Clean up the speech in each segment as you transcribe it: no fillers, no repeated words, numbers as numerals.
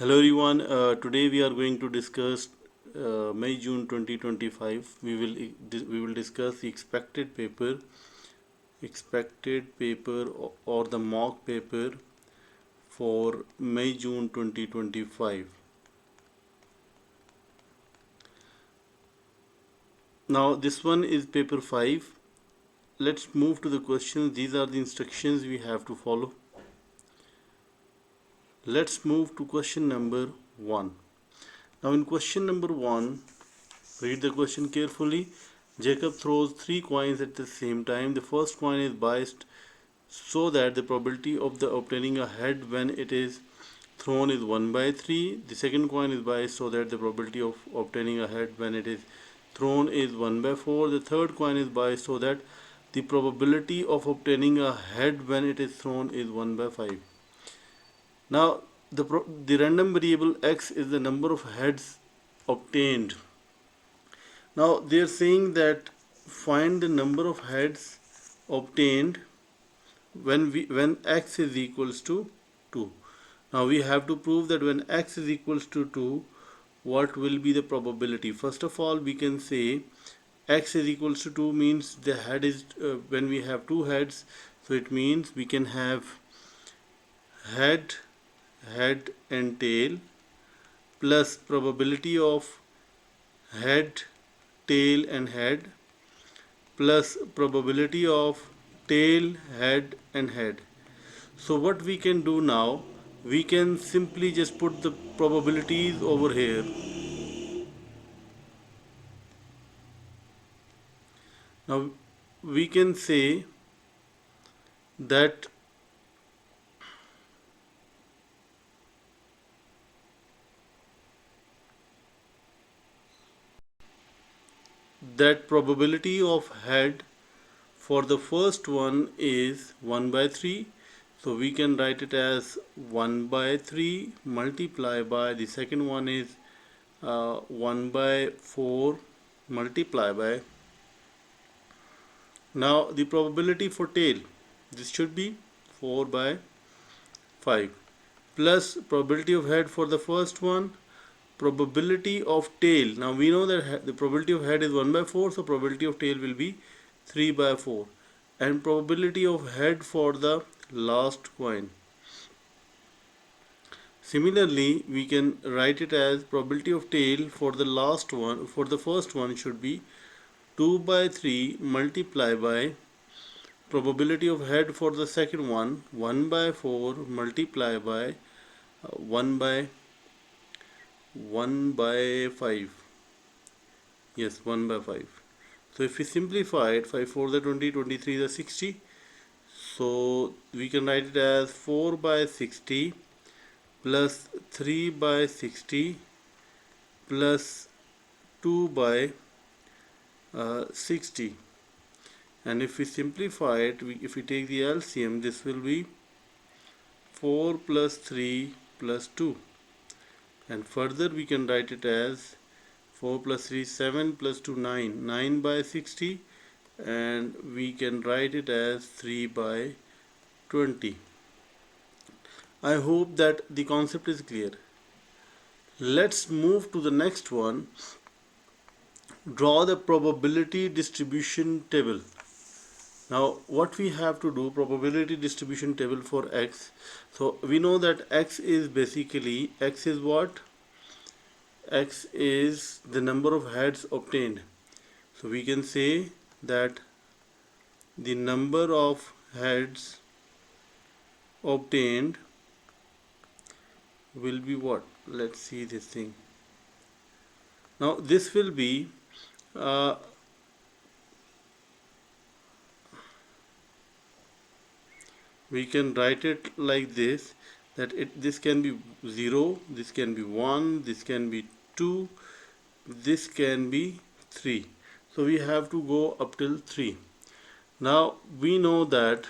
Hello everyone. Today we are going to discuss May June 2025. We will discuss the expected paper or the mock paper for May June 2025. Now this one is paper 5. Let's move to the questions. These are the instructions we have to follow. Let's move to question number 1. Now in question number 1, read the question carefully. Jacob throws 3 coins at the same time. The first coin is biased so that the probability of the obtaining a head when it is thrown is 1 by 3. The second coin is biased so that the probability of obtaining a head when it is thrown is 1 by 4. The third coin is biased so that the probability of obtaining a head when it is thrown is 1 by 5. Now the random variable x is the number of heads obtained. Now they are saying that find the number of heads obtained when x is equals to 2. Now we have to prove that when x is equals to 2, what will be the probability? First of all, we can say x is equals to 2 means the head is when we have two heads, so it means we can have head and tail plus probability of head, tail and head plus probability of tail, head and head. So what we can do now, we can simply just put the probabilities over here. Now we can say that probability of head for the first one is 1 by 3. So we can write it as 1 by 3 multiply by the second one is 1 by 4 multiply by. Now the probability for tail, this should be 4 by 5 plus probability of head for the first one, probability of tail. Now we know that the probability of head is 1 by 4, so probability of tail will be 3 by 4, and probability of head for the last coin. Similarly, we can write it as probability of tail for the last one, for the first one should be 2 by 3 multiply by probability of head for the second one 1 by 4 multiply by 1 by 5. Yes, 1 by 5. So if we simplify it, 5 4 the 20, 23 the 60. So we can write it as 4 by 60 plus 3 by 60 plus 2 by 60. And if we simplify it, if we take the LCM, this will be 4 plus 3 plus 2. And further we can write it as 4 plus 3 7 plus 2 9 by 60, and we can write it as 3 by 20. I hope that the concept is clear. Let's move to the next one. Draw the probability distribution table. Now what we have to do, probability distribution table for x. So we know that x is basically, x is what? X is the number of heads obtained. So we can say that the number of heads obtained will be what? Let's see this thing. Now this will be we can write it like this, that this can be 0, this can be 1, this can be 2, this can be 3. So we have to go up till 3. Now we know that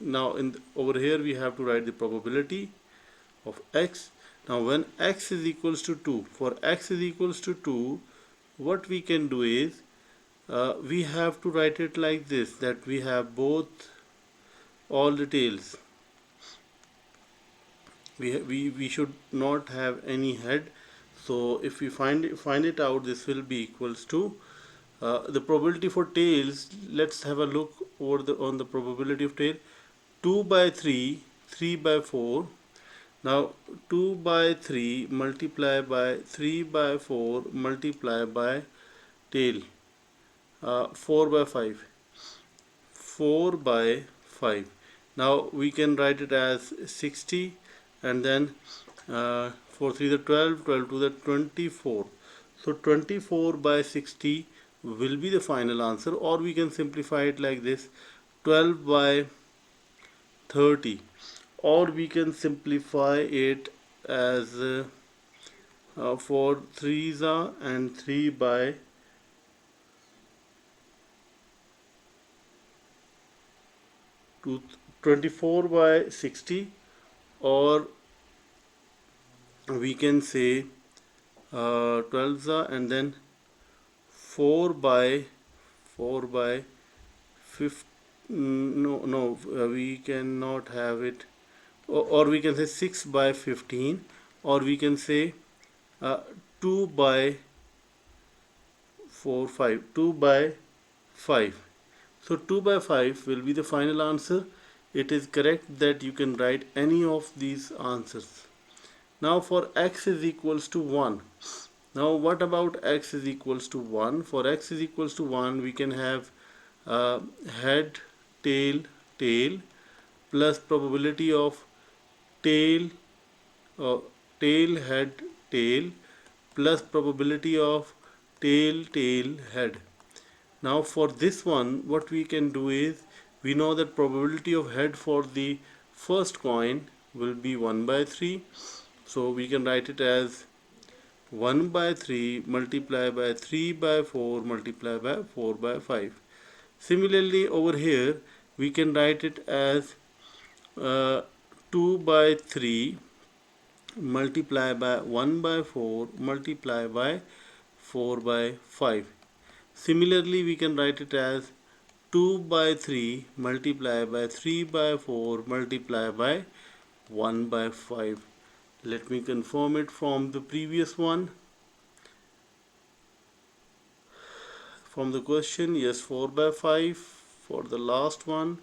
now over here we have to write the probability of x. Now when x is equals to 2, for x is equals to 2, what we can do is we have to write it like this, that we have both all the tails. we should not have any head. So if we find it out, this will be equals to the probability for tails. Let's have a look over the on the probability of tail. 2 by 3, 3 by 4. Now 2 by 3 multiply by 3 by 4 multiply by tail, 4 by 5, 4 by 5. Now we can write it as 60, and then 4 3 the 12, 12 to the 24. So 24 by 60 will be the final answer, or we can simplify it like this: 12 by 30, or we can simplify it as 4 3s are and 3 by two, 24 by 60, or we can say 12s are and then 4 by 4 by 50. No, we cannot have it, or we can say 6 by 15, or we can say 2 by 4 5, 2 by 5. So 2 by 5 will be the final answer. It is correct that you can write any of these answers. Now for x is equals to 1. Now what about x is equals to 1? For x is equals to 1, we can have head, tail, tail, plus probability of tail, uh, tail, head, tail, plus probability of tail, tail, head. Now for this one, what we can do is, we know that probability of head for the first coin will be 1 by 3. So we can write it as 1 by 3 multiply by 3 by 4 multiply by 4 by 5. Similarly over here, we can write it as 2 by 3 multiply by 1 by 4 multiply by 4 by 5. Similarly, we can write it as 2 by 3 multiply by 3 by 4 multiply by 1 by 5. Let me confirm it from the previous one. From the question, yes, 4 by 5. For the last one,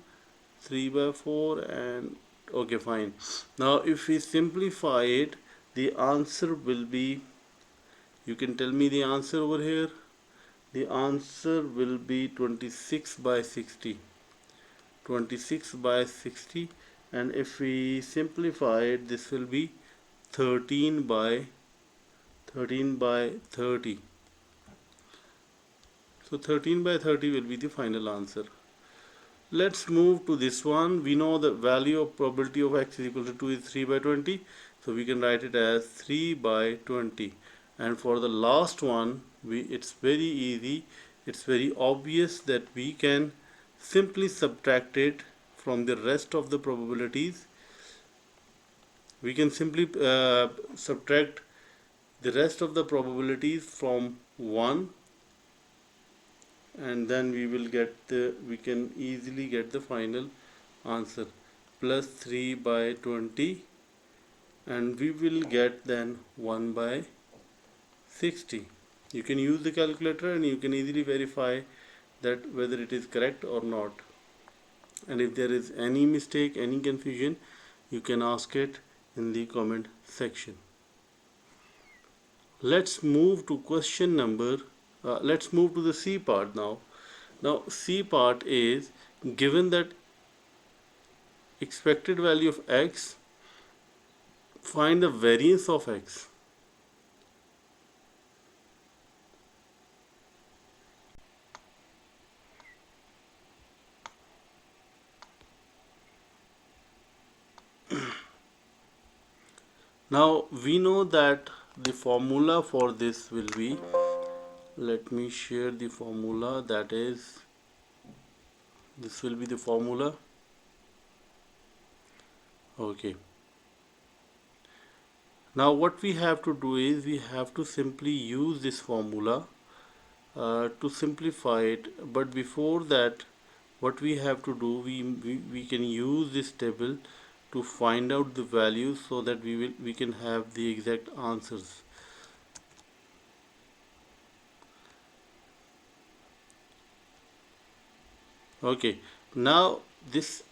3 by 4, and okay, fine. Now if we simplify it, the answer will be, you can tell me the answer over here. The answer will be 26 by 60. 26 by 60, and if we simplify it, this will be 13 by 30. So 13 by 30 will be the final answer. Let's move to this one. We know the value of probability of x is equal to 2 is 3 by 20. So we can write it as 3 by 20. And for the last one, it's very easy. It's very obvious that we can simply subtract it from the rest of the probabilities. We can simply subtract the rest of the probabilities from 1, and then we can easily get the final answer, plus 3 by 20, and we will get then 1 by 60. You can use the calculator and you can easily verify that whether it is correct or not, and if there is any mistake, any confusion, you can ask it in the comment section. Let's move to question number let's move to the C part now. Now C part is, given that expected value of x, find the variance of x. Now we know that the formula for this will be, let me share the formula, that is, this will be the formula. Okay. Now what we have to do is, we have to simply use this formula to simplify it. But before that, what we have to do, we can use this table to find out the values so that we can have the exact answers. Okay, now this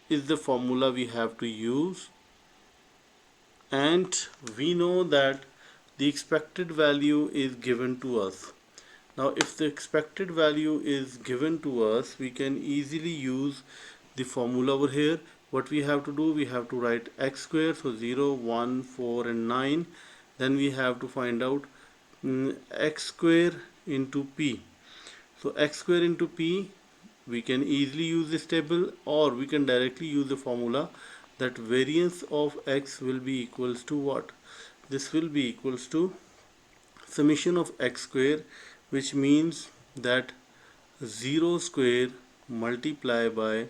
is the formula we have to use, and we know that the expected value is given to us. Now if the expected value is given to us, we can easily use the formula over here. What we have to do, we have to write x square, so 0, 1, 4 and 9. Then we have to find out x square into p. So x square into p, we can easily use this table, or we can directly use the formula that variance of x will be equals to what? This will be equals to summation of x square, which means that 0 square multiplied by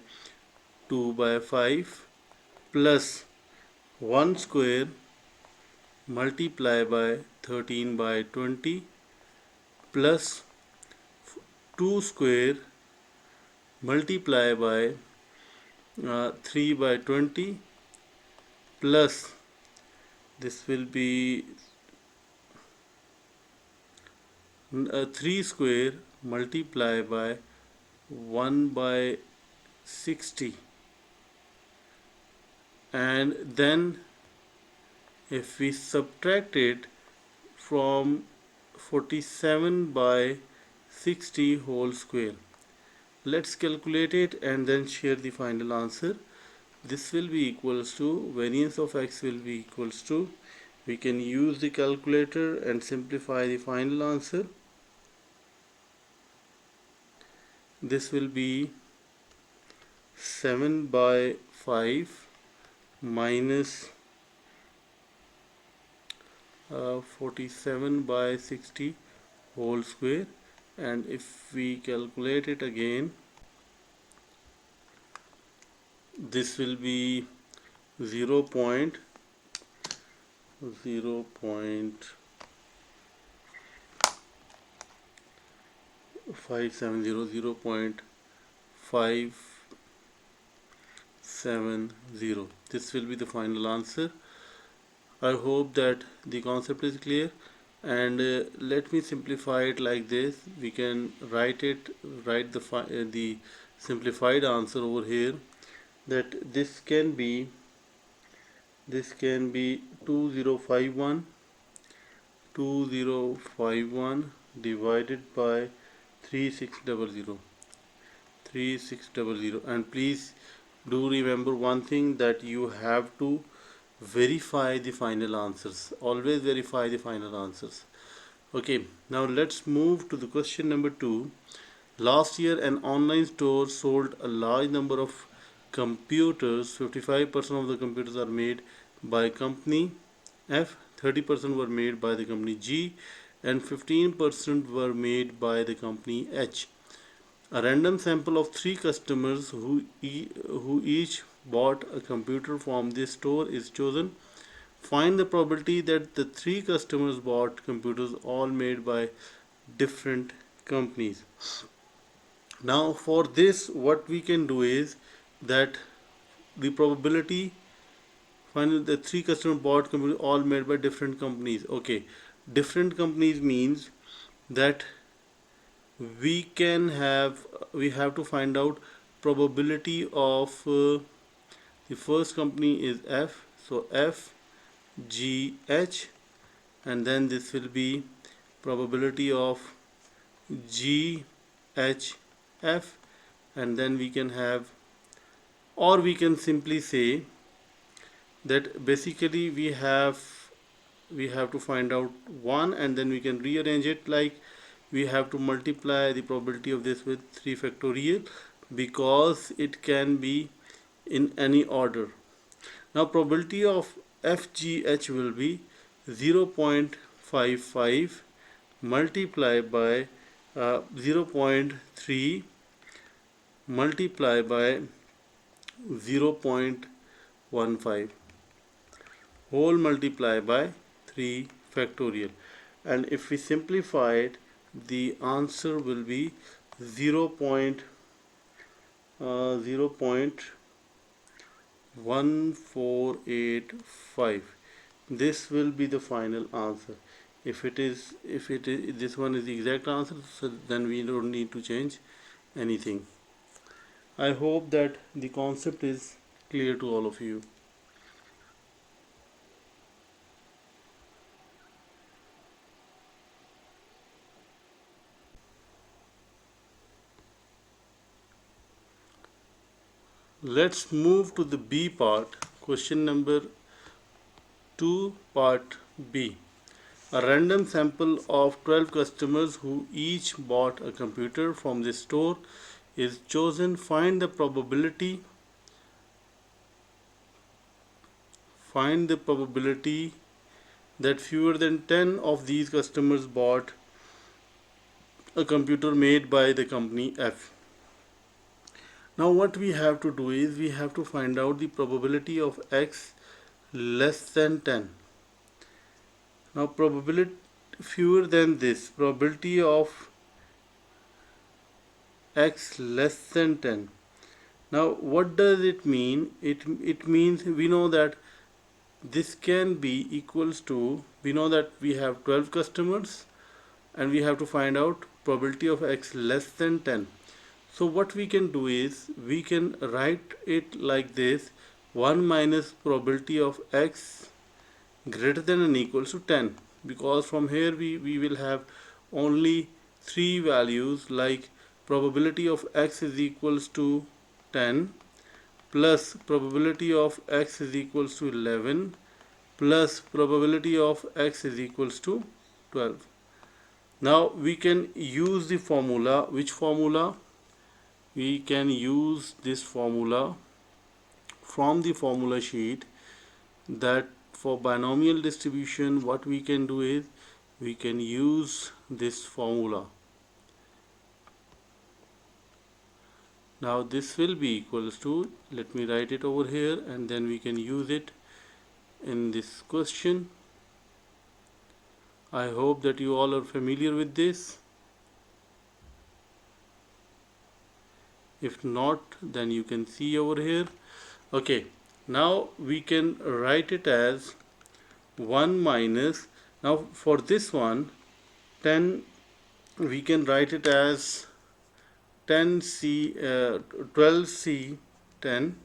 2 by 5 plus 1 square multiplied by 13 by 20 plus 2 square multiplied by 3 by 20 plus this will be 3 square multiplied by 1 by 60, and then if we subtract it from 47 by 60 whole square. Let's calculate it and then share the final answer. This will be equals to, variance of x will be equals to, we can use the calculator and simplify the final answer. This will be 7 by 5 minus 47 by 60 whole square, and if we calculate it again, this will be 0 0.570. This will be the final answer. I hope that the concept is clear, and let me simplify it like this. We can write the simplified answer over here, that this can be 2051 divided by 3600, and please do remember one thing, that you have to verify the final answers. Always verify the final answers. Okay, now let's move to the question number 2. Last year, an online store sold a large number of computers. 55% of the computers are made by company F, 30% were made by the company G, and 15% were made by the company H. A random sample of 3 customers who each bought a computer from this store is chosen. Find the probability that the 3 customers bought computers all made by different companies. Now for this, what we can do is that the probability, find the 3 customers bought computers all made by different companies. Okay, different companies means that we have to find out probability of the first company is F, so F G H, and then this will be probability of G H F, and then we can have, or we can simply say that basically we have to find out one, and then we can rearrange it like we have to multiply the probability of this with 3 factorial, because it can be in any order. Now probability of FGH will be 0.55 multiplied by 0.3 multiplied by 0.15 whole multiplied by 3 factorial, and if we simplify it, the answer will be 0. 1485. This will be the final answer. If it is this one is the exact answer, so then we don't need to change anything. I hope that the concept is clear to all of you. Let's move to the B part. Question number 2, part B. A random sample of 12 customers who each bought a computer from the store is chosen. Find the probability that fewer than 10 of these customers bought a computer made by the company F. Now what we have to do is we have to find out the probability of X less than 10. Now probability fewer than this, probability of X less than 10. Now what does it mean? It means we know that this can be equals to, we know that we have 12 customers and we have to find out probability of X less than 10. So what we can do is we can write it like this: 1 minus probability of X greater than or equals to 10, because from here we will have only three values, like probability of X is equals to 10 plus probability of X is equals to 11 plus probability of X is equals to 12. Now we can use the formula. Which formula? We can use this formula from the formula sheet, that for binomial distribution what we can do is we can use this formula. Now this will be equals to, let me write it over here and then we can use it in this question. I hope that you all are familiar with this. If not, then you can see over here. Okay, now we can write it as 1 minus, now for this one 10, we can write it as 12C 10,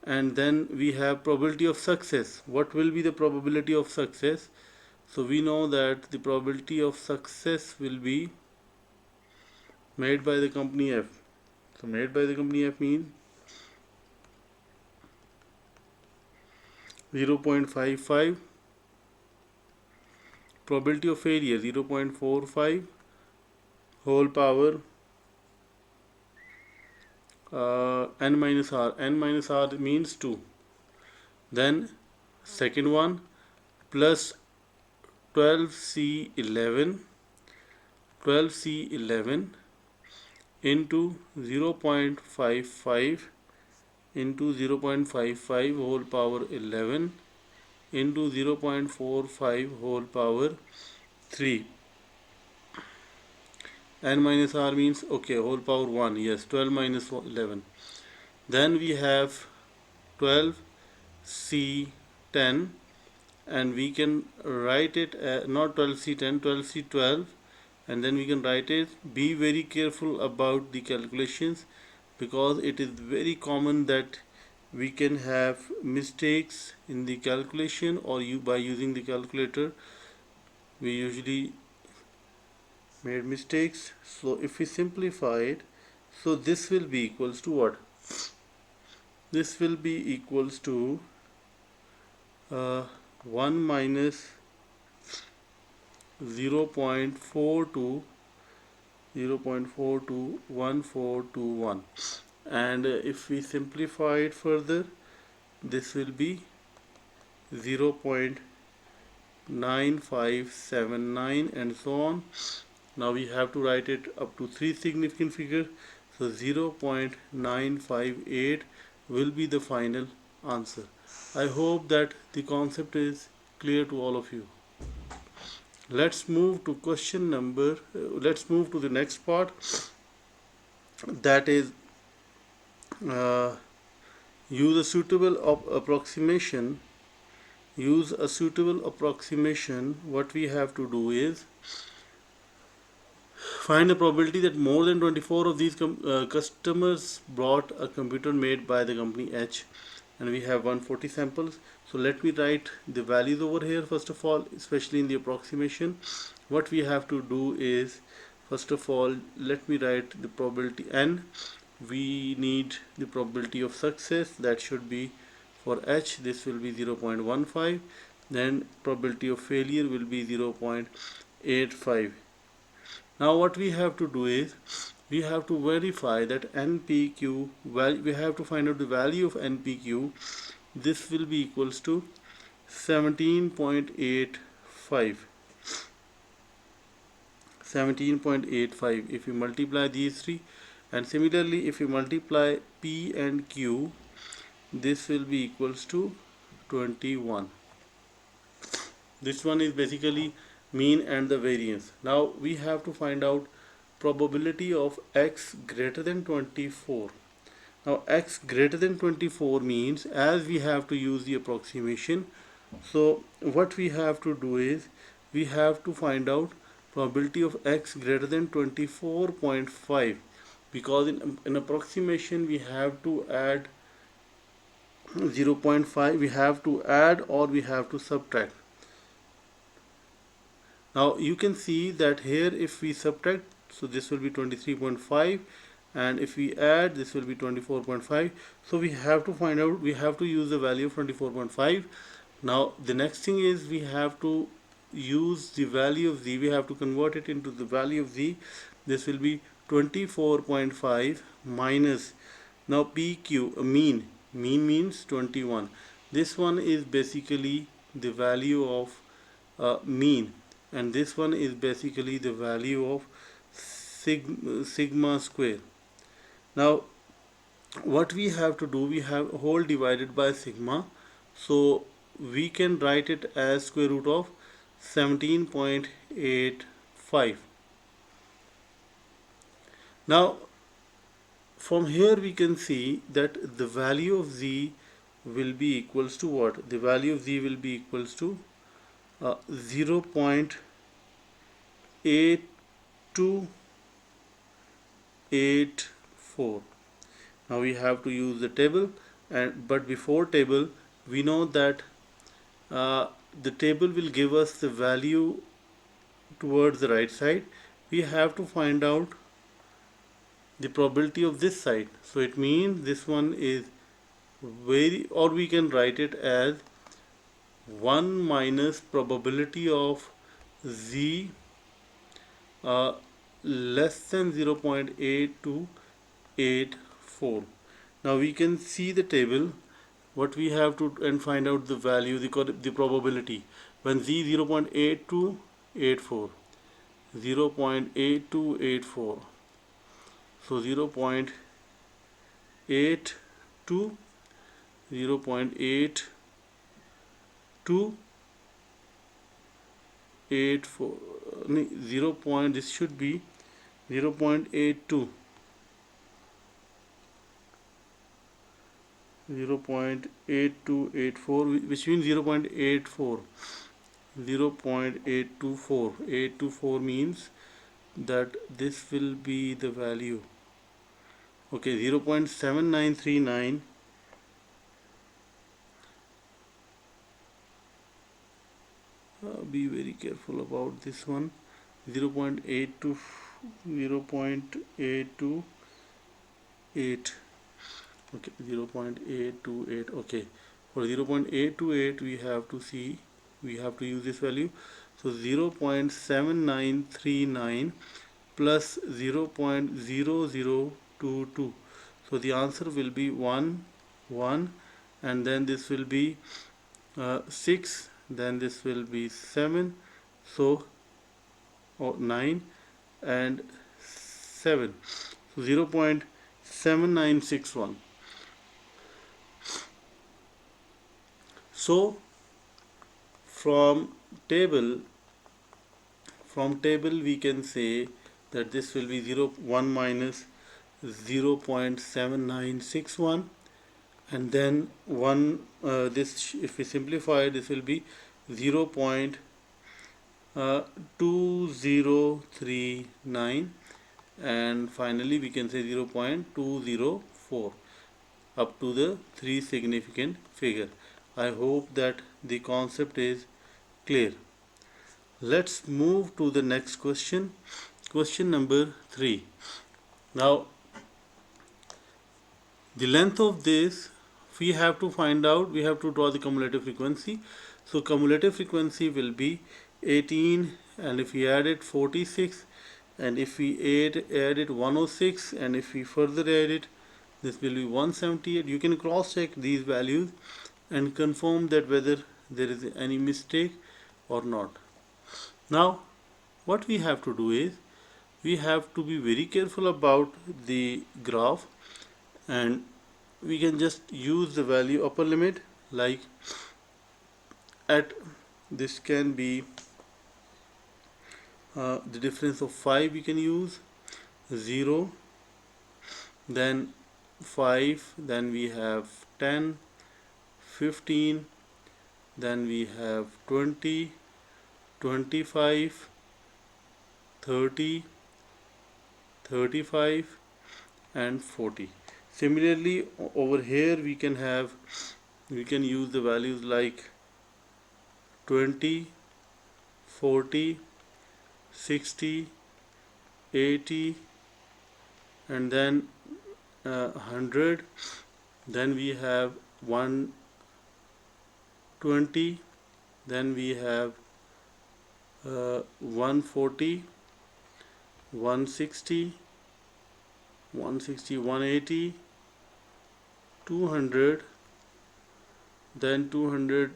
and then we have probability of success. What will be the probability of success? So we know that the probability of success will be made by the company F. So made by the company F means 0.55, probability of failure 0.45, whole power n minus r means 2. Then second one plus 12C11 into 0.55 into 0.55 whole power 11 into 0.45 whole power 3. N minus r means, okay, whole power 1, yes, 12 minus 11. Then we have 12C10, and we can write it not 12C10, 12C12, and then we can write it. Be very careful about the calculations, because it is very common that we can have mistakes in the calculation, or by using the calculator we usually made mistakes. So if we simplify it, so this will be equals to what? This will be equals to 1 minus 0.42 1421, and if we simplify it further, this will be 0.9579 and so on. Now we have to write it up to three significant figures, so 0.958 will be the final answer. I hope that the concept is clear to all of you. Let's move to question number let's move to the next part, that is uh, use a suitable approximation. Use a suitable approximation. What we have to do is find the probability that more than 24 of these customers brought a computer made by the company H, and we have 140 samples. So let me write the values over here first of all, especially in the approximation. What we have to do is, first of all, let me write the probability n. We need the probability of success, that should be for H, this will be 0.15. Then probability of failure will be 0.85. Now what we have to do is, we have to verify that NPQ, we have to find out the value of NPQ. This will be equals to 17.85. 17.85 if you multiply these three, and similarly if you multiply P and Q, this will be equals to 21. This one is basically mean and the variance. Now we have to find out probability of x greater than 24. Now x greater than 24 means, as we have to use the approximation, so what we have to do is, we have to find out probability of x greater than 24.5, because in approximation we have to add 0.5, we have to add or we have to subtract. Now you can see that here if we subtract, so this will be 23.5, and if we add, this will be 24.5. so we have to find out, we have to use the value of 24.5. now the next thing is, we have to use the value of z, we have to convert it into the value of z. This will be 24.5 minus, now PQ, mean means 21. This one is basically the value of mean, and this one is basically the value of sigma square. Now what we have to do, we have whole divided by sigma, so we can write it as square root of 17.85. now from here we can see that the value of z will be equals to what? The value of z will be equals to 0.8284. now we have to use the table, and but before table, we know that the table will give us the value towards the right side. We have to find out the probability of this side, so it means this one is or we can write it as 1 minus probability of z less than 0.8284. now we can see the table, what we have to, and find out the value, the probability when z 0.8284, 0.8284, so 0.82, 0.8284, 0 point, this should be 0.82, 0.8284, which means 0.84, 0.824, 824 means that this will be the value. Okay, 0.7939, be very careful about this one, 0.82, 0.828, okay, 0.828, okay, for 0.828 we have to see, we have to use this value, so 0.7939 plus 0.0022, so the answer will be 1, and then this will be 6, then this will be 7, so 9 and 7, so 0.7961. so from table we can say that this will be 1 minus 0.7961, and then this, if we simplify, this will be 0.2039, and finally we can say 0.204 up to the three significant figure. I hope that the concept is clear. Let's move to the next question. Question number 3. Now, the length of this, we have to find out, we have to draw the cumulative frequency. So cumulative frequency will be 18, and if we add it 46, and if we add it 106, and if we further add it, this will be 178. You can cross check these values and confirm that whether there is any mistake or not. Now what we have to do is, we have to be very careful about the graph, and we can just use the value upper limit, like at this can be the difference of 5, we can use 0, then 5, then we have 10, 15, then we have 20, 25, 30, 35, and 40. Similarly, over here we can use the values like 20, 40, 60, 80, and then 100, then we have 120, then we have 140, 160, 180, 200, then 200,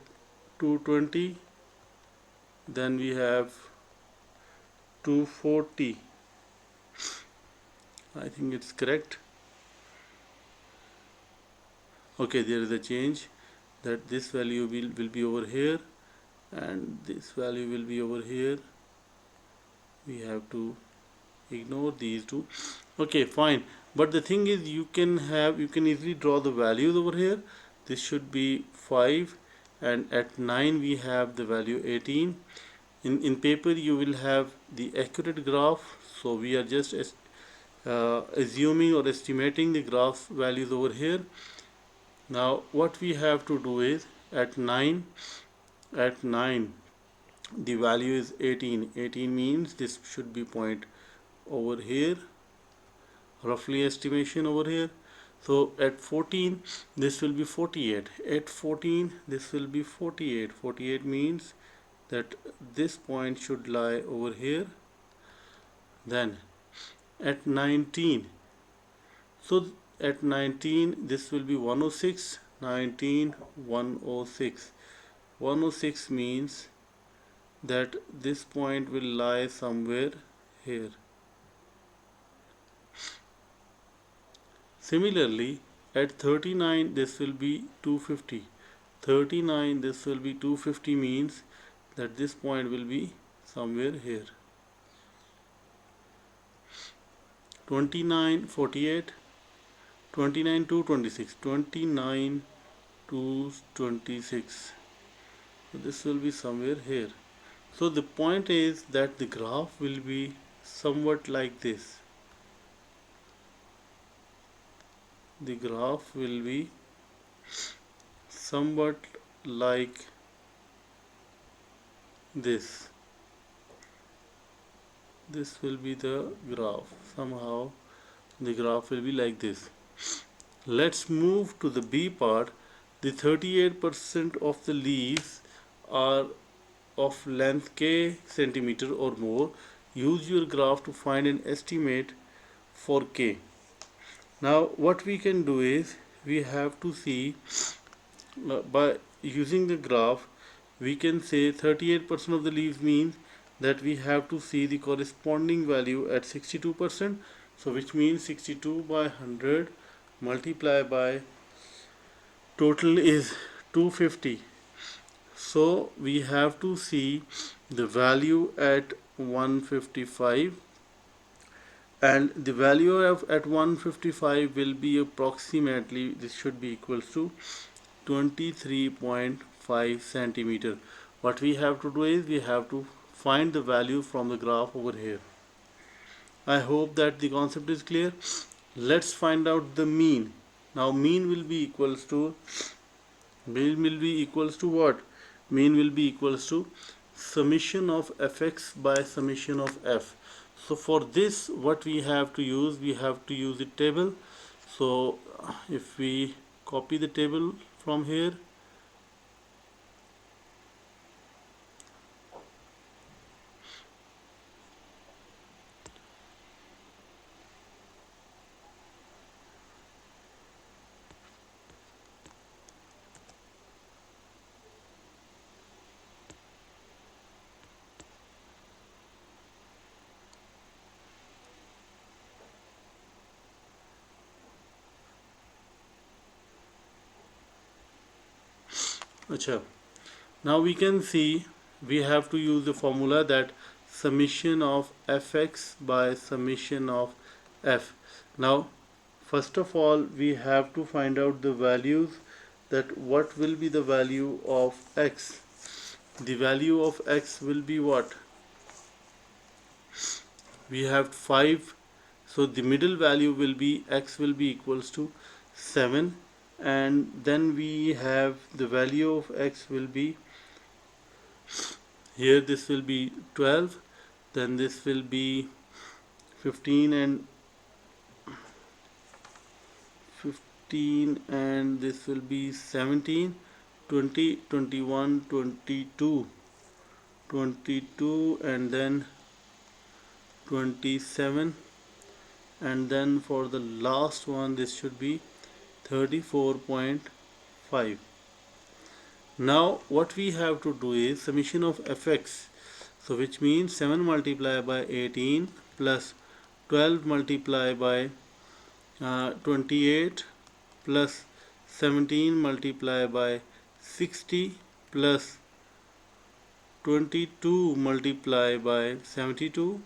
220, then we have 240. I think it's correct. Okay, there is a change, that this value will be over here and this value will be over here. We have to ignore these two. Okay, fine. But the thing is, you can easily draw the values over here. This should be 5, and at 9 we have the value 18. In paper you will have the accurate graph, so we are just assuming or estimating the graph values over here. Now what we have to do is, at 9 the value is 18. 18 means this should be point over here, roughly estimation over here. So at 14 this will be 48. At 14 this will be 48. 48 means that this point should lie over here. Then at 19, so at 19 this will be 106. 19, 106. 106 means that this point will lie somewhere here. Similarly, at 39 this will be 250. 39 this will be 250 means that this point will be somewhere here. 29, 48, 29 to 26, 29 to 26. So this will be somewhere here. So the point is that the graph will be somewhat like this. The graph will be somewhat like this. This will be the graph. Somehow the graph will be like this. Let's move to the B part. The 38% of the leaves are of length k centimeter or more. Use your graph to find an estimate for k. Now what we can do is, we have to see by using the graph, we can say 38% of the leaves means that we have to see the corresponding value at 62%. So which means 62 by 100 multiply by total is 250. So we have to see the value at 155. and the value of at 155 will be approximately, this should be equals to 23.5 centimeter. What we have to do is we have to find the value from the graph over here. I hope that the concept is clear. Let's find out the mean. Now mean will be equals to, what? Mean will be equals to summation of fx by summation of f. So for this, what we have to use, we have to use the table. So if we copy the table from here, Acha. Now we can see we have to use the formula that summation of fx by summation of f. Now first of all we have to find out the values, that what will be the value of x. The value of x will be what? We have 5, so the middle value will be x will be equals to 7, and then we have the value of x will be, here this will be 12, then this will be 15 and 15, and this will be 17, 20, 21, 22, 22, and then 27, and then for the last one this should be 34.5. Now what we have to do is summation of fx, so which means 7 multiplied by 18 plus 12 multiplied by 28 plus 17 multiplied by 60 plus 22 multiplied by 72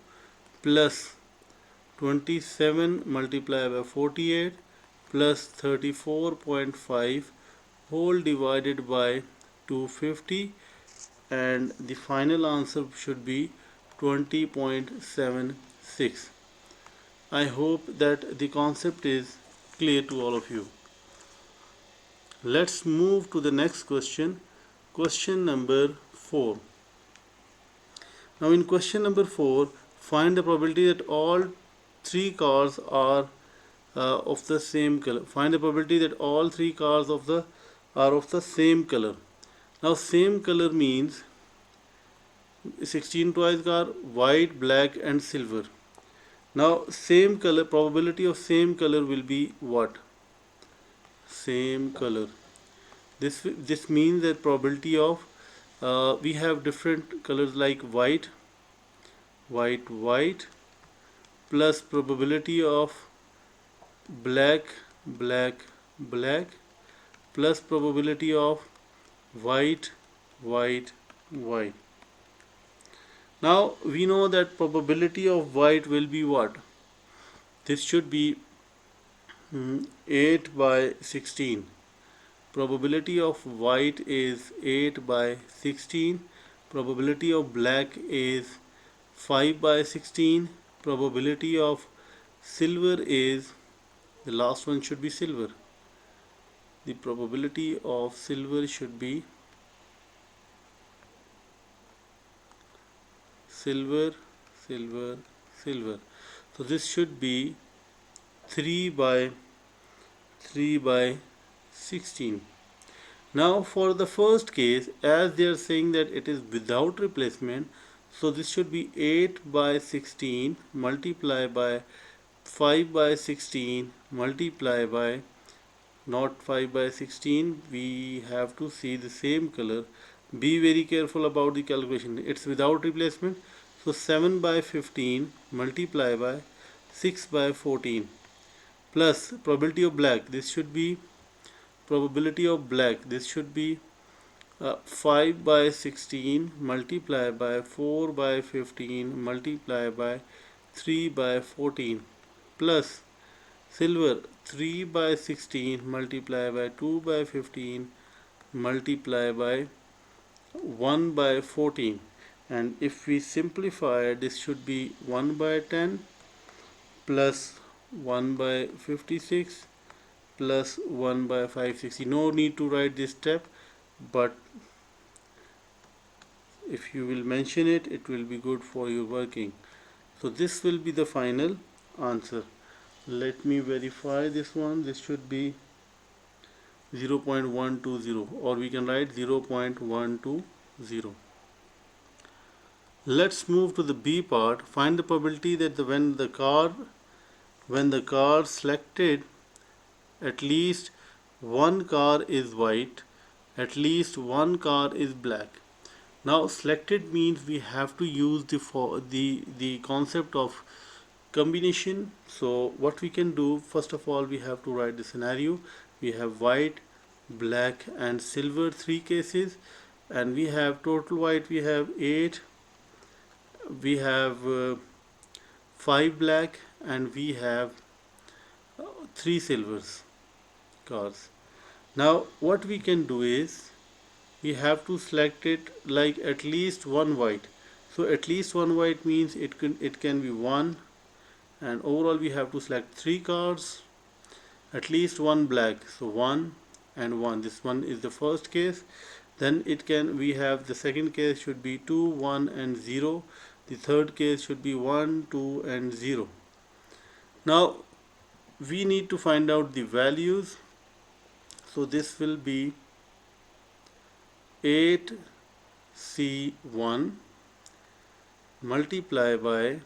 plus 27 multiplied by 48 plus 34.5 whole divided by 250, and the final answer should be 20.76. I hope that the concept is clear to all of you. Let's move to the next question, question number 4. Now in question number 4, find the probability that all three cars are of the same color. Find the probability that all three cars are of the same color. Now same color means 16 twice car, white, black and silver. Now same color, probability of same color will be what? Same color. This means that probability of we have different colors like white, white, plus probability of black, black, plus probability of white, white. Now we know that probability of white will be what? This should be 8 by 16. Probability of white is 8 by 16. Probability of black is 5 by 16. Probability of silver is, the last one should be silver. The probability of silver should be silver. So this should be 3 by 16. Now for the first case, as they are saying that it is without replacement, so this should be 8 by 16 multiplied by 5 by 16 multiplied by, not 5 by 16, we have to see the same color. Be very careful about the calculation, it's without replacement. So 7 by 15 multiplied by 6 by 14 plus probability of black, this should be probability of black, this should be 5 by 16 multiplied by 4 by 15 multiplied by 3 by 14 plus silver 3 by 16 multiply by 2 by 15 multiply by 1 by 14, and if we simplify this should be 1 by 10 plus 1 by 56 plus 1 by 560. No need to write this step, but if you will mention it, it will be good for your working. So this will be the final answer. Let me verify this one. This should be 0.120, or we can write 0.120. Let's move to the B part. Find the probability that when the car selected, at least one car is white, at least one car is black. Now selected means we have to use the concept of combination. So what we can do, first of all, we have to write the scenario. We have white, black and silver, three cases, and we have total white, we have 8, we have 5 black, and we have 3 silvers cars. Now what we can do is we have to select it like at least one white. So at least one white means it can be one, and overall we have to select 3 cards, at least one black, so 1 and 1. This one is the first case. Then we have the second case should be 2, 1 and 0. The third case should be 1, 2 and 0. Now we need to find out the values. So this will be 8C1 multiply by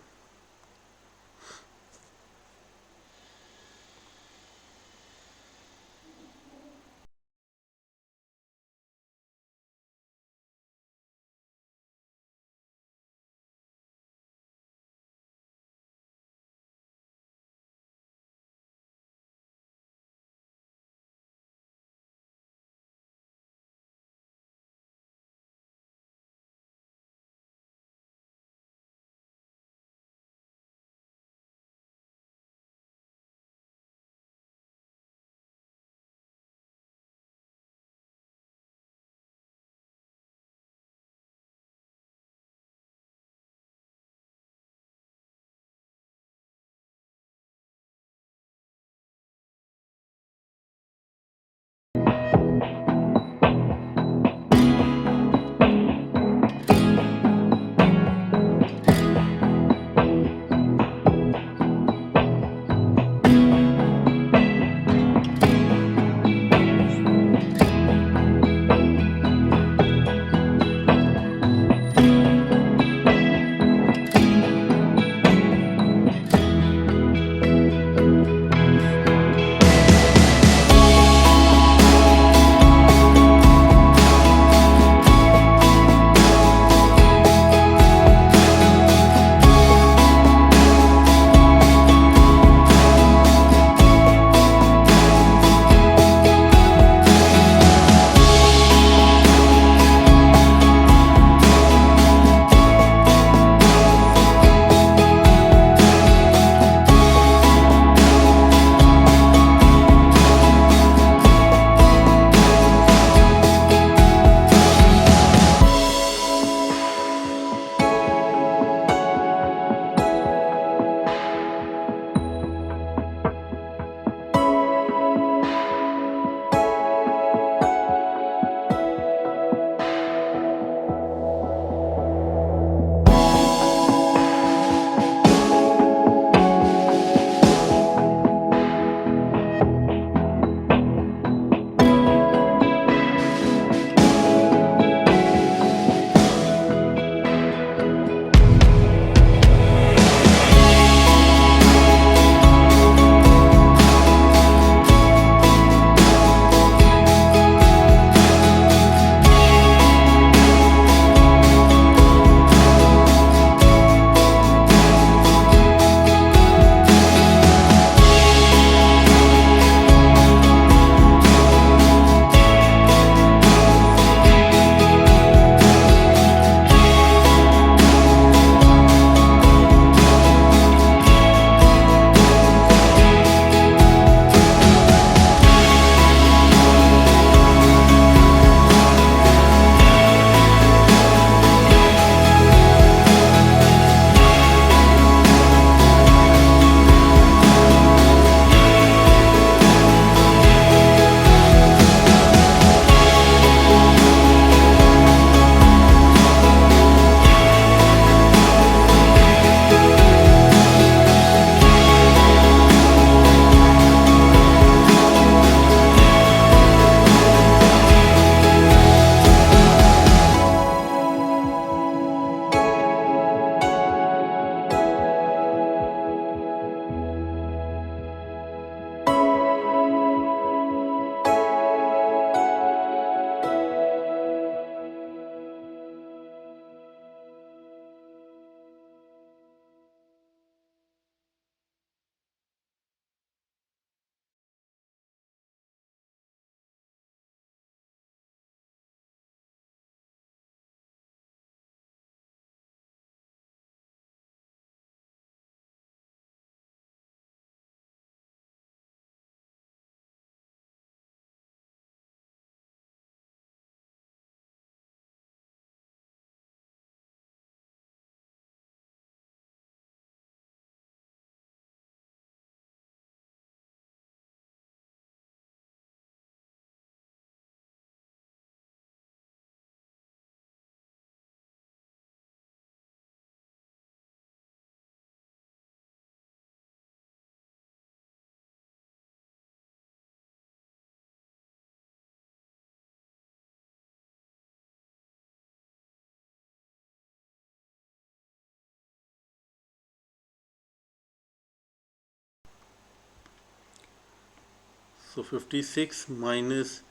So 56 minus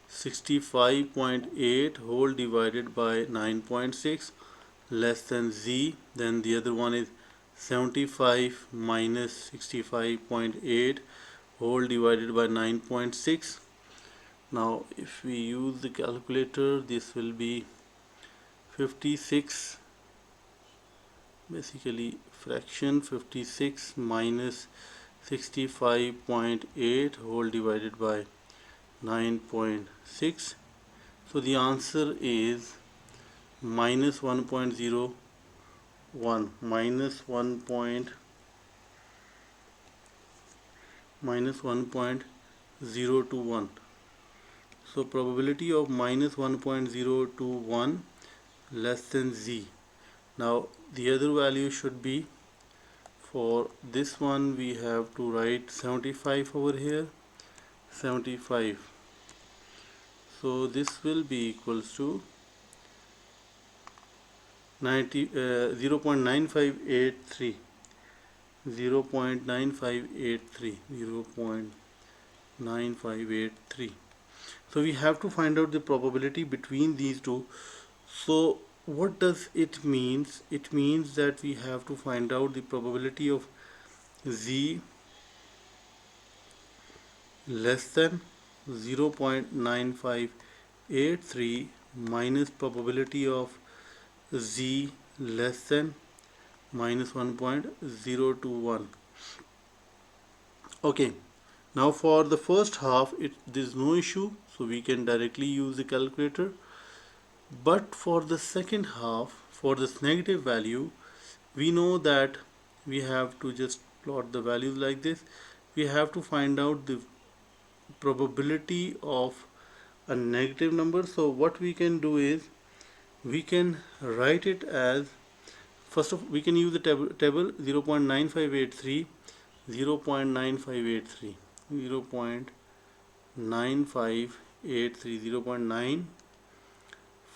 65.8 whole divided by 9.6 less than z. Then the other one is 75 minus 65.8 whole divided by 9.6. Now if we use the calculator, this will be 56, basically fraction 56 minus 65.8 whole divided by 9.6. So the answer is minus 1.01, minus 1.021. So probability of minus 1.021 less than z. Now the other value should be, for this one we have to write 75 over here, 75. So this will be equals to 0.9583, 0.9583, 0.9583. So we have to find out the probability between these two. So what does it means? It means that we have to find out the probability of z less than 0.9583 minus probability of z less than minus 1.021. Okay, now for the first half there's no issue, so we can directly use the calculator. But for the second half, for this negative value, we know that we have to just plot the values like this. We have to find out the probability of a negative number. So what we can do is we can write it as, first of we can use the table 0.9583, 0.9583, 0.9583,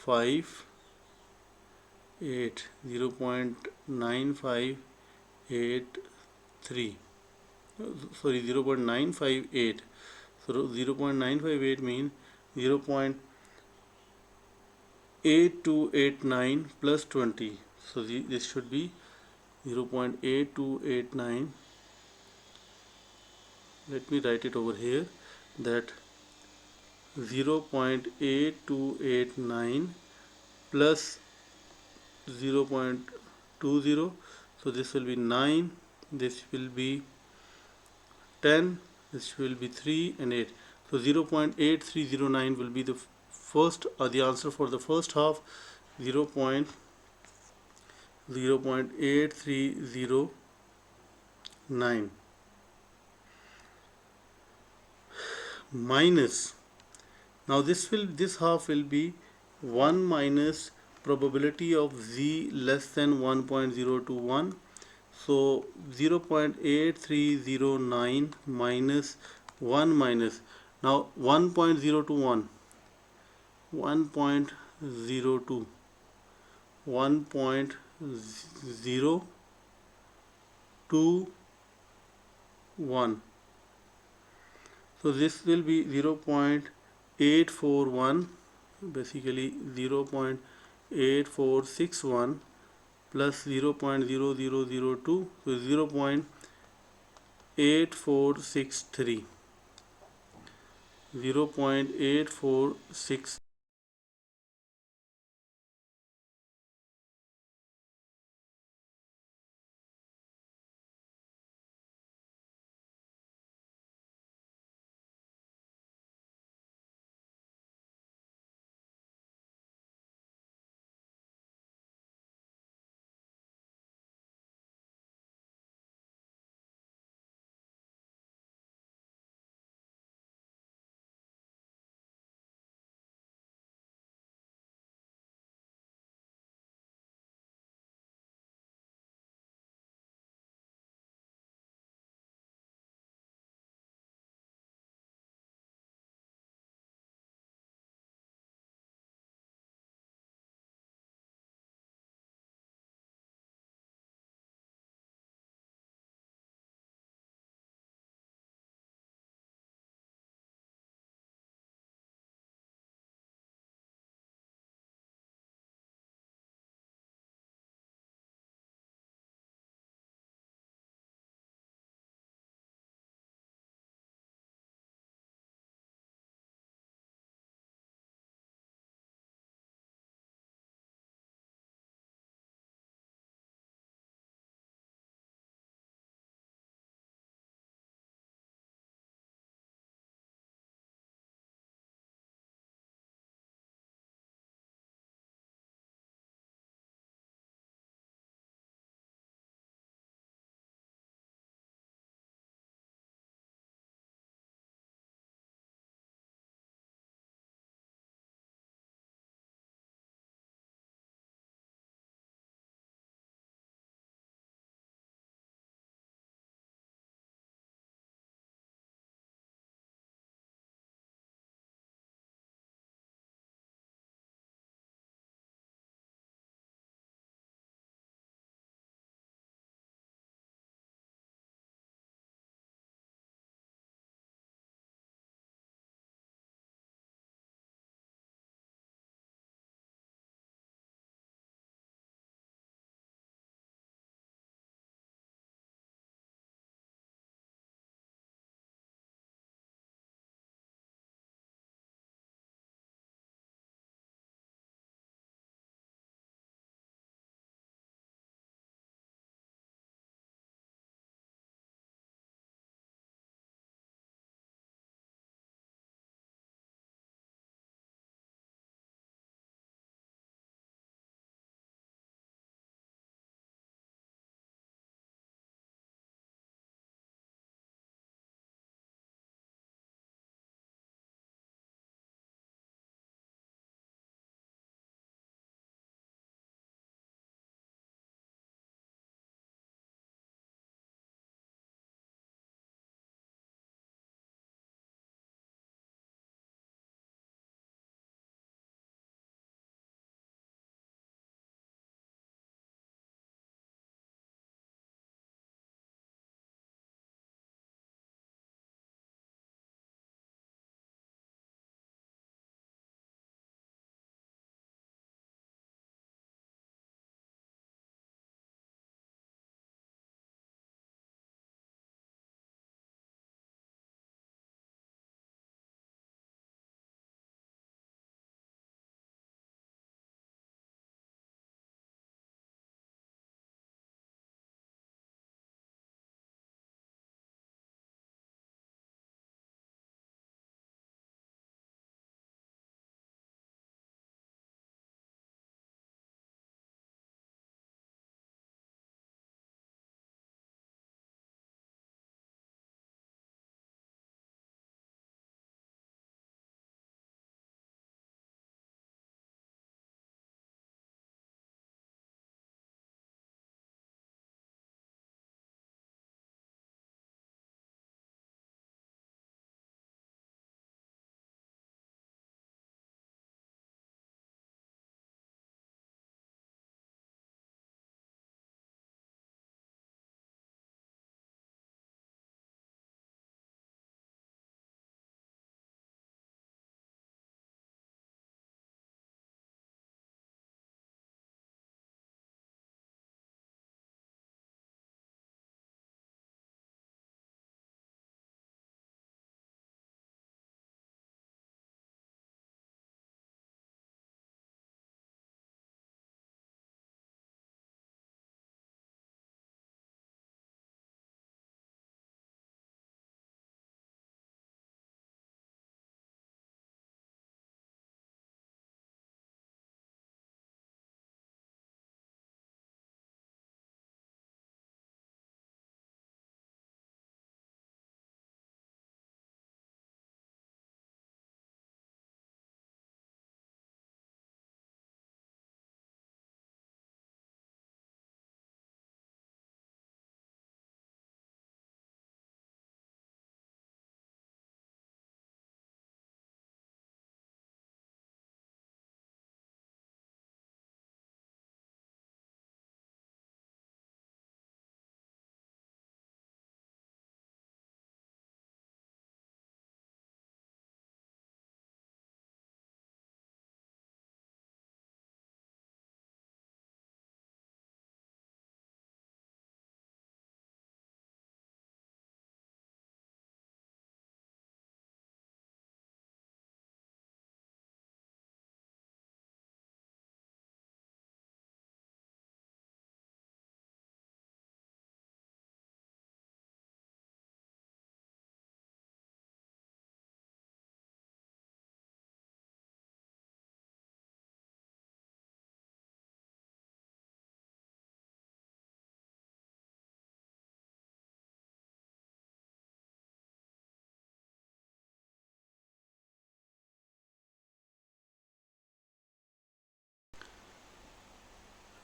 0.958, 0.9583, sorry, 0.958. So 0.958 means 0.8289 plus 20. So this should be 0.8289. Let me write it over here, that 0.8289 plus 0.20. So this will be 9, this will be 10, this will be 3 and 8. So 0.8309 will be the first, the answer for the first half. 0.8309 minus, now this half will be 1 minus probability of z less than 1.021. So 0.8309 minus 1 minus, now 1.021, 1.02, 1.021. So this will be 0.841, basically 0.8461 plus 0.0002, so 0.8463, 0.846.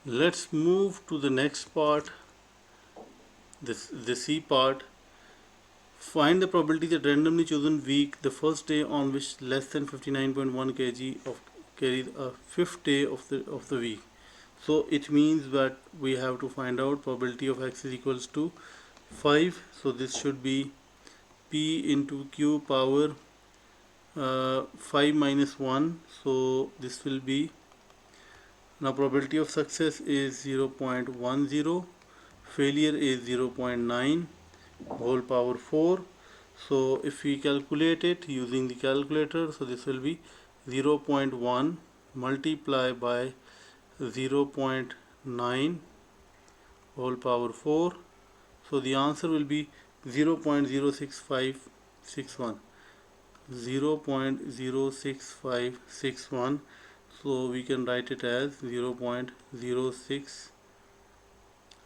Let's move to the next part, the C part. Find the probability that randomly chosen week, the first day on which less than 59.1 kg of carries a fifth day of the week. So it means that we have to find out probability of x is equals to 5. So this should be p into q power 5 minus 1. So this will be, now probability of success is 0.10, failure is 0.9 whole power 4. So if we calculate it using the calculator, so this will be 0.1 multiplied by 0.9 whole power 4. So the answer will be 0.06561. 0.06561. So we can write it as 0.06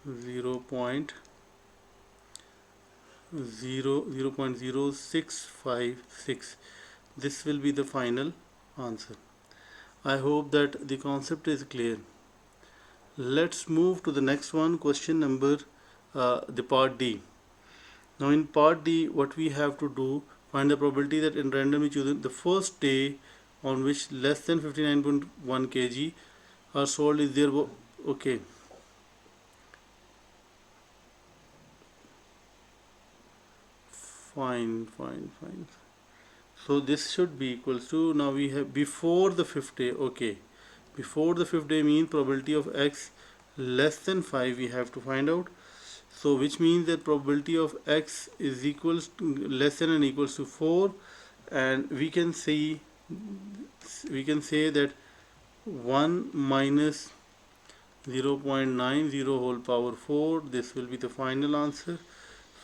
0.0656. This will be the final answer. I hope that the concept is clear. Let's move to the next one, question number the part D. Now in part D, what we have to do, find the probability that in randomly chosen the first day on which less than 59.1 kg are sold is there. Okay, fine. So this should be equals to, now we have before the fifth day. Okay, before the fifth day means probability of x less than 5 we have to find out. So which means that probability of x is equals to less than and equals to 4, and we can say that 1 minus 0.90 whole power 4, this will be the final answer.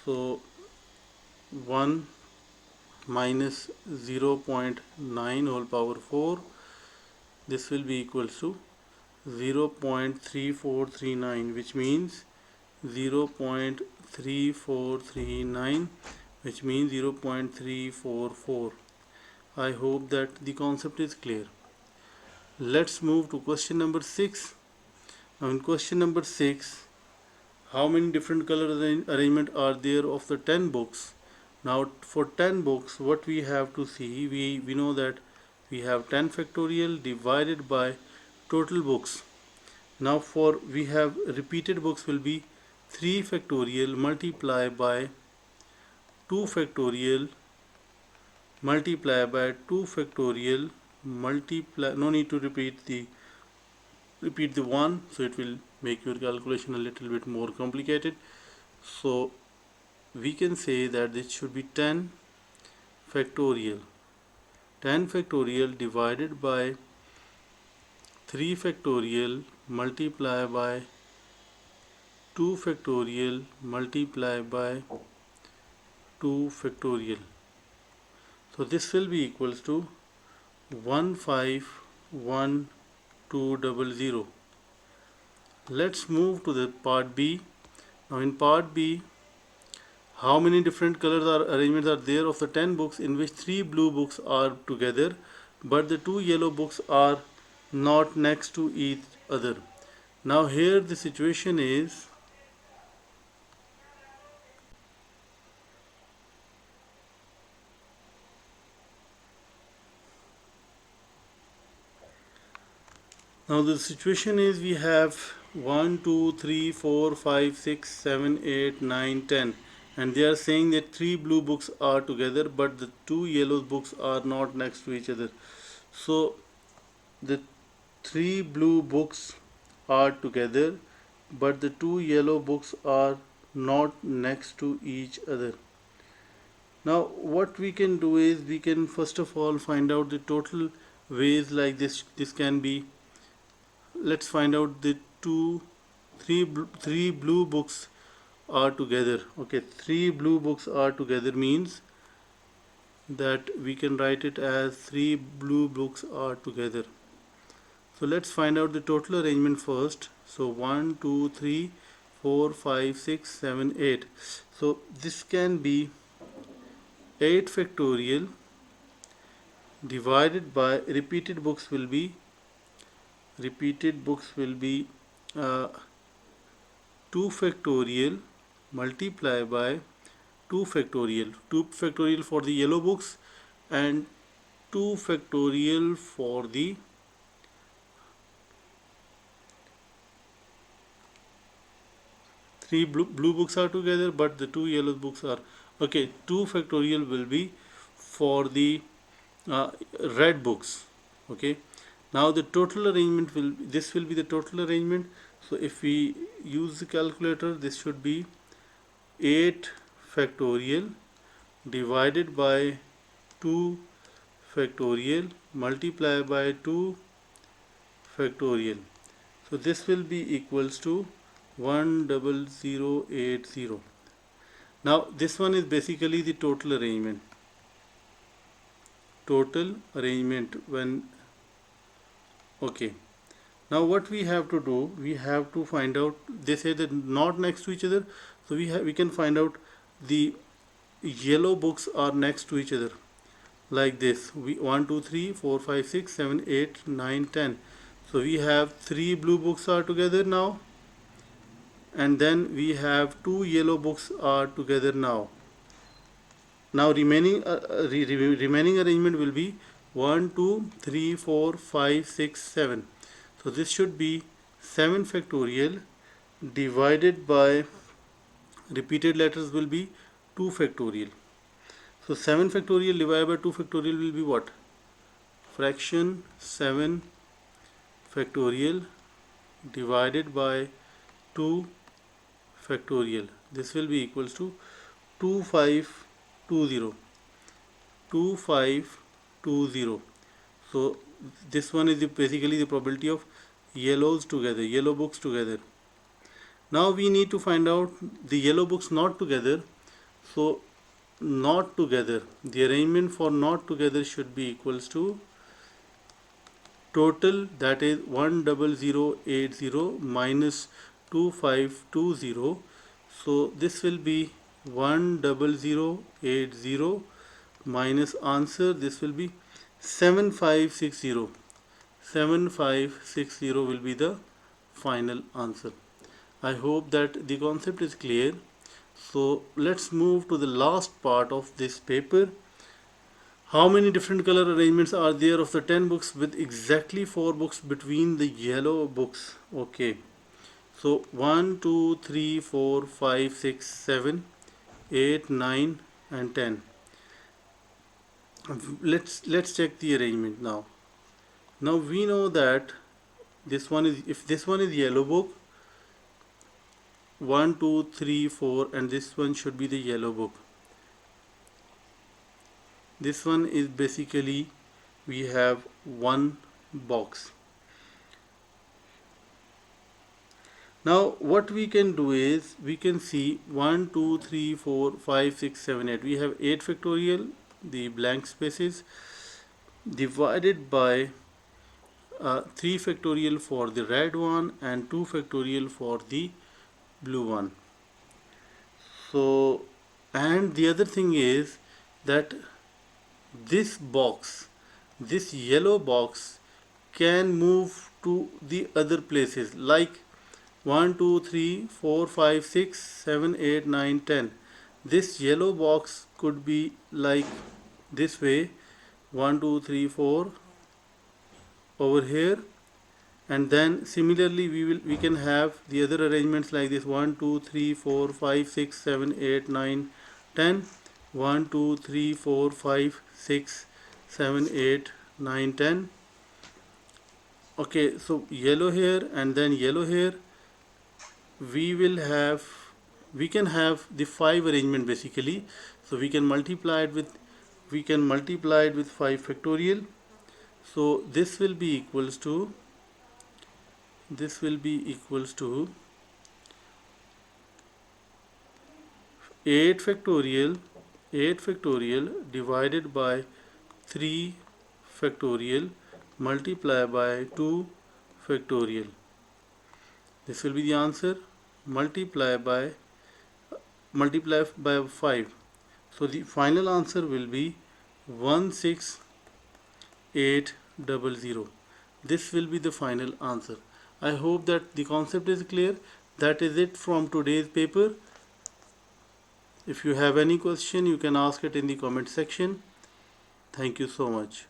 So 1 minus 0.9 whole power 4, this will be equals to 0.3439, which means 0.3439, which means 0.344. I hope that the concept is clear. Let's move to question number 6. Now in question number 6, how many different color arrangement are there of the 10 books? Now for 10 books, what we have to see, we know that we have 10 factorial divided by total books. Now for we have repeated books will be 3 factorial multiplied by 2 factorial multiply by 2 factorial multiply, no need to repeat the 1, so it will make your calculation a little bit more complicated. So we can say that this should be 10 factorial divided by 3 factorial multiply by 2 factorial multiply by 2 factorial. So this will be equals to 151200. Let's move to the part B. Now in part B, how many different colors or arrangements are there of the 10 books in which 3 blue books are together but the 2 yellow books are not next to each other? Now here the situation is, we have 1, 2, 3, 4, 5, 6, 7, 8, 9, 10, and they are saying that 3 blue books are together but the 2 yellow books are not next to each other. So the 3 blue books are together but the 2 yellow books are not next to each other. Now what we can do is, we can first of all find out the total ways like this can be. Let's find out the three blue books are together. Okay, 3 blue books are together means that we can write it as 3 blue books are together. So let's find out the total arrangement first. So 1, 2, 3, 4, 5, 6, 7, 8. So this can be 8 factorial divided by repeated books will be uh, 2 factorial multiply by 2 factorial. 2 factorial for the yellow books and 2 factorial for the three blue books are together, but the two yellow books are okay. 2 factorial will be for the uh, red books. Okay, now the total arrangement will, this will be the total arrangement. So if we use the calculator, this should be 8 factorial divided by 2 factorial multiply by 2 factorial. So this will be equals to 10080. Now this one is basically the total arrangement. Total arrangement when, okay. Now what we have to do, we have to find out, they say that not next to each other, so we can find out the yellow books are next to each other like this. We 1 2 3 4 5 6 7 8 9 10. So we have 3 blue books are together now, and then we have 2 yellow books are together now. Now remaining arrangement will be 1 2 3 4 5 6 7. So this should be 7 factorial divided by, repeated letters will be 2 factorial. So 7 factorial divided by 2 factorial will be what? Fraction 7 factorial divided by 2 factorial. This will be equals to 2520. 2520. So this one is basically the probability of yellows together, yellow books together. Now we need to find out the yellow books not together. So not together, the arrangement for not together should be equals to total, that is 10080 minus 2520. So this will be 10080 minus answer, this will be 7560. 7560 will be the final answer. I hope that the concept is clear. So let's move to the last part of this paper. How many different color arrangements are there of the 10 books with exactly 4 books between the yellow books? Okay. So 1, 2, 3, 4, 5, 6, 7, 8, 9 and 10. Let's check the arrangement now. Now we know that this one is, if this one is yellow book, 1 2 3 4, and this one should be the yellow book. This one is basically, we have one box. Now what we can do is, we can see 1 2 3 4 5 6 7 8. We have 8 factorial, the blank spaces, divided by 3 factorial for the red one and 2 factorial for the blue one. So, and the other thing is that this box, this yellow box, can move to the other places like 1 2 3 4 5 6 7 8 9 10. This yellow box could be like this way, 1 2 3 4 over here, and then similarly we can have the other arrangements like this, 1 2 3 4 5 6 7 8 9 10, 1 2 3 4 5 6 7 8 9 10. Okay, so yellow here and then yellow here. We can have the 5 arrangement basically. So we can multiply it with 5 factorial. So this will be equals to 8 factorial divided by 3 factorial multiply by 2 factorial. This will be the answer, multiply by 5. So the final answer will be 16800. This will be the final answer. I hope that the concept is clear. That is it from today's paper. If you have any question, you can ask it in the comment section. Thank you so much.